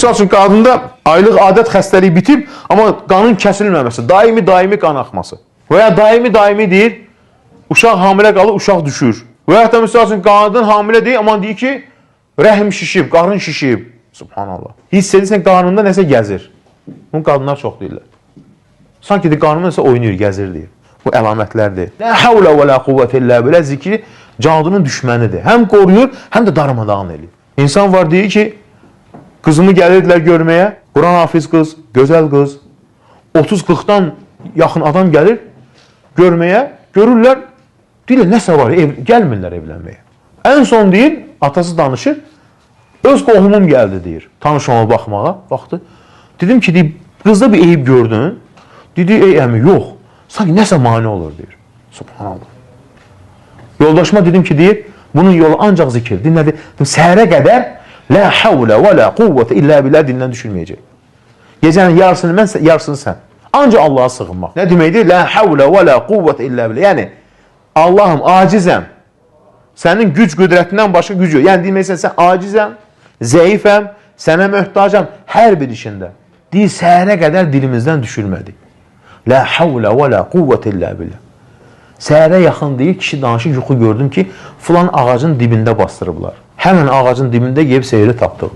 Misal üçün, qadında aylıq adət xəstəliyi bitib, amma qanın kəsilməməsi, daimi qan axması. Və ya daimi deyir, uşaq hamilə qalır, uşaq düşür. Və ya da misal üçün, qadın hamilə deyir, amma deyir ki, rəhim şişib, qarın şişib. Subhanallah. Hiss edirsən, qarnında nəsə gəzir. Bunu qadınlar çox deyirlər. Sanki qarnında nəsə oynayır, gəzir deyir. Bu əlamətlərdir. Lə həvlə və lə quvvət illə bilə zikri cadının düşmənidir. Həm qoruyur, həm də darmadağın edir. İnsan var deyir ki, qızımı gəlirdilər görməyə, Quran hafiz qız, gözəl qız, 30-40-dan yaxın adam gəlir görməyə, görürlər, deyirlər, nəsə var, gəlmirlər evlənməyə. Ən son deyir, atası danışır, öz qohumum gəldi deyir, tanışıma baxmağa, baxdı. Dedim ki, deyib, qızda bir eyib gördün, dedi, ey əmi, yox, sanki nəsə mani olur deyir. Subhanallah. Yoldaşıma dedim ki, deyir, bunun yolu ancaq zikir, dinlədi, səhərə qədər, lə həvlə və lə quvvətə illə billə dindən düşürməyəcək. Gecənin yarısını mən, yarısını sən. Ancaq Allaha sığınmaq. Nə deməkdir? Lə həvlə və lə quvvətə illə billə. Yəni, Allahım, acizəm. Sənin güc qüdrətindən başqa güc yox. Yəni, deməksən, sən acizəm, zəifəm, sənə möhtacam, hər bir işində. Deyir, səhərə qədər dilimizdən düşürmədik. Lə həvlə və lə quvvətə illə billə. Səhərə yaxın deyir, kişi danışır, yuxu gördüm ki, filan ağacın dibində bastırıblar. Həmən ağacın dibində yeb seyri tapdıq.